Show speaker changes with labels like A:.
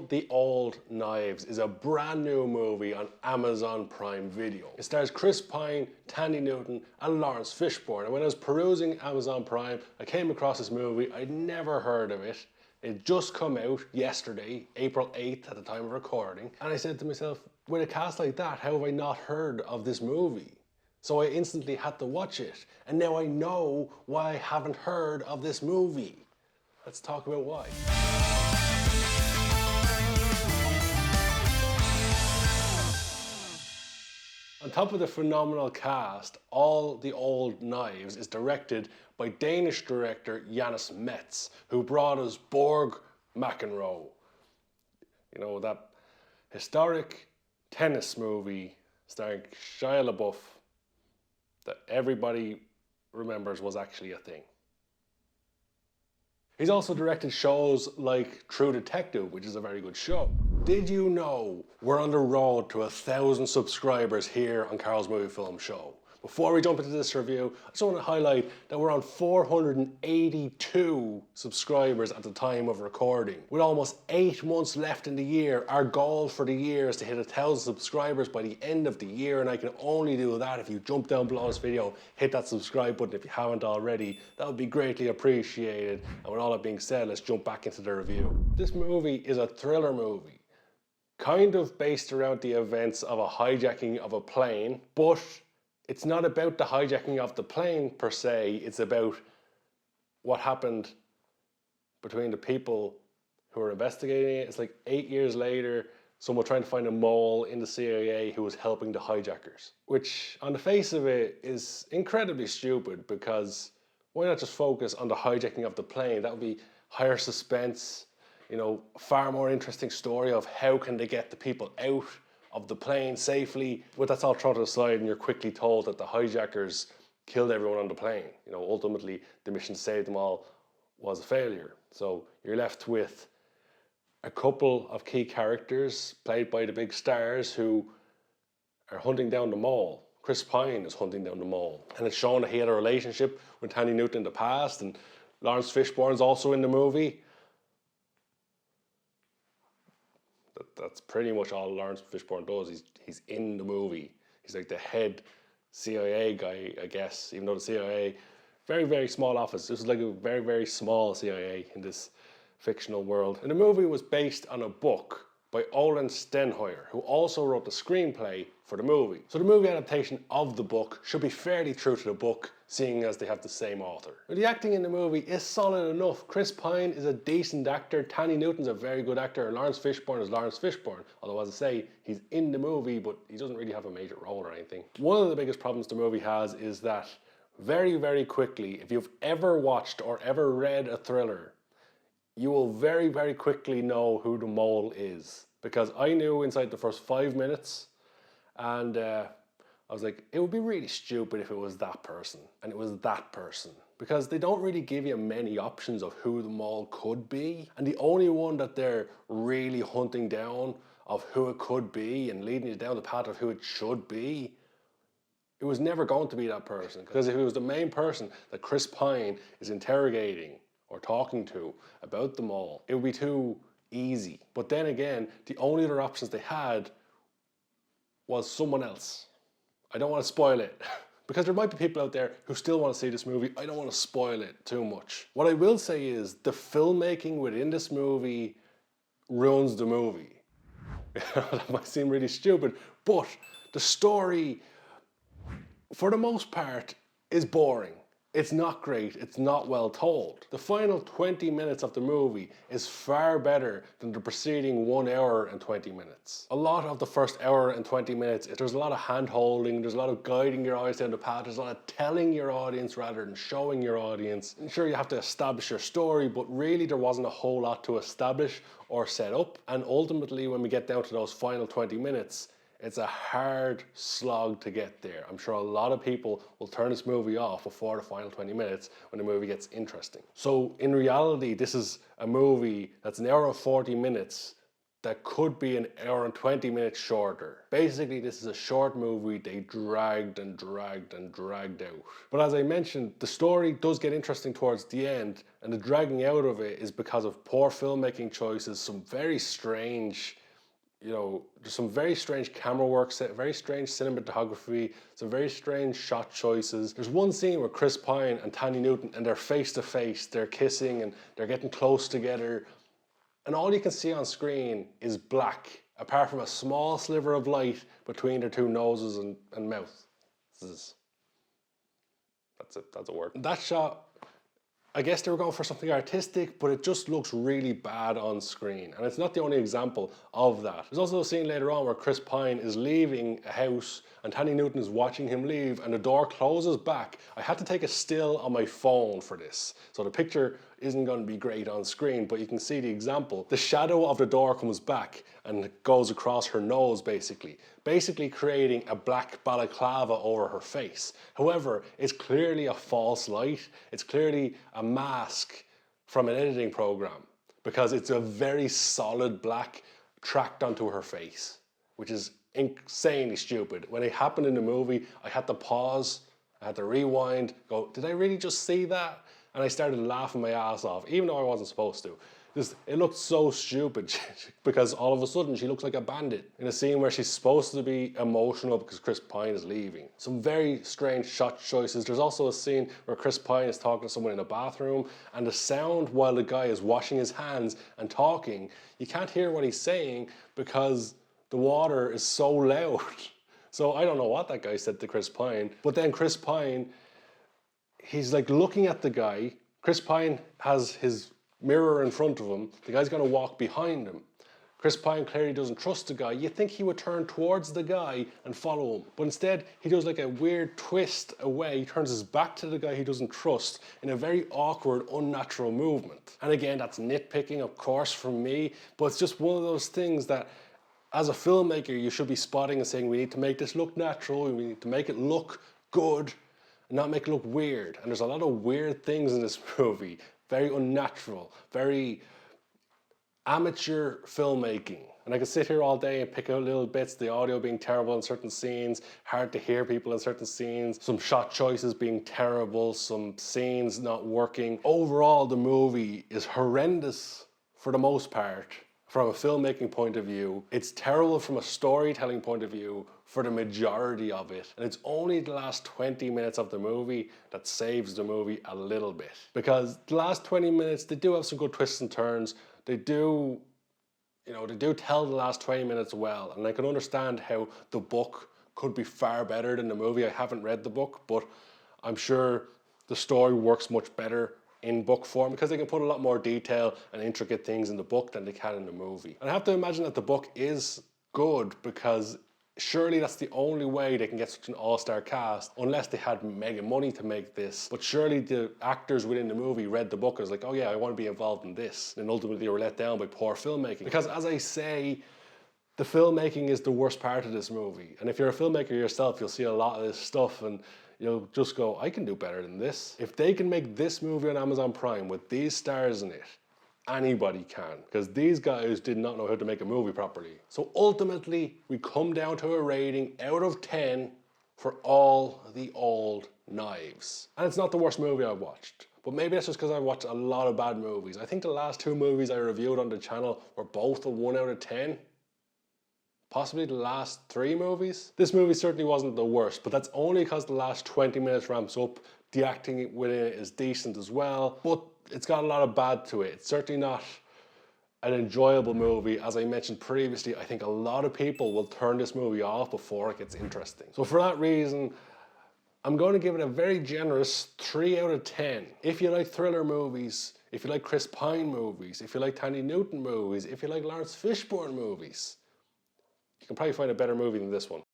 A: the Old Knives is a brand new movie on Amazon Prime Video. It stars Chris Pine, Thandie Newton and Lawrence Fishburne. And when I was perusing Amazon Prime, I came across this movie. I'd never heard of it. It just come out yesterday, April 8th at the time of recording. And I said to myself, with a cast like that, how have I not heard of this movie? So I instantly had to watch it. And now I know why I haven't heard of this movie. Let's talk about why. On top of the phenomenal cast, All the Old Knives is directed by Danish director Janus Metz, who brought us Borg McEnroe. You know, that historic tennis movie starring Shia LaBeouf that everybody remembers was actually a thing. He's also directed shows like True Detective, which is a very good show. Did you know we're on the road to 1,000 subscribers here on Karl's Movie Film Show? Before we jump into this review, I just want to highlight that we're on 482 subscribers at the time of recording. With almost 8 months left in the year, our goal for the year is to hit 1,000 subscribers by the end of the year, and I can only do that if you jump down below this video, hit that subscribe button if you haven't already. That would be greatly appreciated. And with all that being said, let's jump back into the review. This movie is a thriller movie, kind of based around the events of a hijacking of a plane, but it's not about the hijacking of the plane per se, it's about what happened between the people who were investigating it. It's like 8 years later, someone trying to find a mole in the CIA who was helping the hijackers. Which, on the face of it, is incredibly stupid, because why not just focus on the hijacking of the plane? That would be higher suspense, you know, far more interesting story of how can they get the people out of the plane safely. But that's all thrown to the side and you're quickly told that the hijackers killed everyone on the plane. You know, ultimately the mission to save them all was a failure. So you're left with a couple of key characters played by the big stars who are hunting down the mole. Chris Pine is hunting down the mole. And it's shown that he had a relationship with Thandie Newton in the past, and Lawrence Fishburne's also in the movie. That's pretty much all Lawrence Fishburne does. He's in the movie. He's like the head CIA guy, I guess, even though the CIA, very, very small office. This was like a very, very small CIA in this fictional world. And the movie was based on a book by Olin Stenhoyer, who also wrote the screenplay for the movie. So the movie adaptation of the book should be fairly true to the book, seeing as they have the same author. But the acting in the movie is solid enough. Chris Pine is a decent actor, Thandie Newton's a very good actor, and Lawrence Fishburne is Lawrence Fishburne. Although, as I say, he's in the movie, but he doesn't really have a major role or anything. One of the biggest problems the movie has is that very, very quickly, if you've ever watched or ever read a thriller, you will very, very quickly know who the mole is. Because I knew inside the first 5 minutes, and I was like, it would be really stupid if it was that person, and it was that person. Because they don't really give you many options of who the mole could be. And the only one that they're really hunting down of who it could be and leading you down the path of who it should be, it was never going to be that person. Because if it was the main person that Chris Pine is interrogating or talking to about the mole, it would be too easy. But then again, the only other options they had was someone else. I don't want to spoil it because there might be people out there who still want to see this movie. I don't want to spoil it too much. What I will say is the filmmaking within this movie ruins the movie. That might seem really stupid, but the story, for the most part, is boring. It's not great, it's not well told. The final 20 minutes of the movie is far better than the preceding 1 hour and 20 minutes. A lot of the first hour and 20 minutes, there's a lot of hand-holding, there's a lot of guiding your eyes down the path, there's a lot of telling your audience rather than showing your audience. And sure, you have to establish your story, but really there wasn't a whole lot to establish or set up. And ultimately, when we get down to those final 20 minutes, it's a hard slog to get there. I'm sure a lot of people will turn this movie off before the final 20 minutes when the movie gets interesting. So in reality, this is a movie that's an hour and 40 minutes that could be an hour and 20 minutes shorter. Basically, this is a short movie they dragged and dragged and dragged out. But as I mentioned, the story does get interesting towards the end, and the dragging out of it is because of poor filmmaking choices, some very strange, there's some very strange camera work, very strange cinematography, some very strange shot choices. There's one scene where Chris Pine and Thandie Newton, and they're face to face, they're kissing and they're getting close together, and all you can see on screen is black, apart from a small sliver of light between their two noses and mouth. That's a word. That shot, I guess they were going for something artistic, but it just looks really bad on screen. And it's not the only example of that. There's also a scene later on where Chris Pine is leaving a house and Thandie Newton is watching him leave and the door closes back. I had to take a still on my phone for this. So the picture isn't going to be great on screen, but you can see the example. The shadow of the door comes back and it goes across her nose basically creating a black balaclava over her face. However, it's clearly a false light. It's clearly a mask from an editing program because it's a very solid black tracked onto her face, which is insanely stupid. When it happened in the movie, I had to pause, I had to rewind, go, did I really just see that? And I started laughing my ass off, even though I wasn't supposed to. It looked so stupid because all of a sudden she looks like a bandit in a scene where she's supposed to be emotional because Chris Pine is leaving. Some very strange shot choices. There's also a scene where Chris Pine is talking to someone in a bathroom and the sound while the guy is washing his hands and talking, you can't hear what he's saying because the water is so loud. So I don't know what that guy said to Chris Pine, but then Chris Pine, he's like looking at the guy. Chris Pine has his mirror in front of him. The guy's going to walk behind him. Chris Pine clearly doesn't trust the guy. You'd think he would turn towards the guy and follow him. But instead, he does like a weird twist away. He turns his back to the guy he doesn't trust in a very awkward, unnatural movement. And again, that's nitpicking, of course, from me. But it's just one of those things that as a filmmaker, you should be spotting and saying, we need to make this look natural. We need to make it look good and not make it look weird. And there's a lot of weird things in this movie. Very unnatural, very amateur filmmaking. And I could sit here all day and pick out little bits, the audio being terrible in certain scenes, hard to hear people in certain scenes, some shot choices being terrible, some scenes not working. Overall, the movie is horrendous for the most part. From a filmmaking point of view, it's terrible from a storytelling point of view for the majority of it. And it's only the last 20 minutes of the movie that saves the movie a little bit. Because the last 20 minutes, they do have some good twists and turns. They do tell the last 20 minutes well. And I can understand how the book could be far better than the movie. I haven't read the book, but I'm sure the story works much better in book form because they can put a lot more detail and intricate things in the book than they can in the movie. And I have to imagine that the book is good because surely that's the only way they can get such an all-star cast, unless they had mega money to make this. But surely the actors within the movie read the book and was like, oh yeah, I want to be involved in this. And ultimately they were let down by poor filmmaking. Because as I say, the filmmaking is the worst part of this movie. And if you're a filmmaker yourself, you'll see a lot of this stuff and you'll just go, I can do better than this. If they can make this movie on Amazon Prime with these stars in it, anybody can, because these guys did not know how to make a movie properly. So ultimately, we come down to a rating out of 10 for All the Old Knives. And it's not the worst movie I've watched, but maybe that's just because I've watched a lot of bad movies. I think the last two movies I reviewed on the channel were both a 1 out of 10. Possibly the last 3 movies. This movie certainly wasn't the worst, but that's only because the last 20 minutes ramps up. The acting within it is decent as well, but it's got a lot of bad to it. It's certainly not an enjoyable movie. As I mentioned previously, I think a lot of people will turn this movie off before it gets interesting. So for that reason, I'm going to give it a very generous 3 out of 10. If you like thriller movies, if you like Chris Pine movies, if you like Thandie Newton movies, if you like Lawrence Fishburne movies, you can probably find a better movie than this one.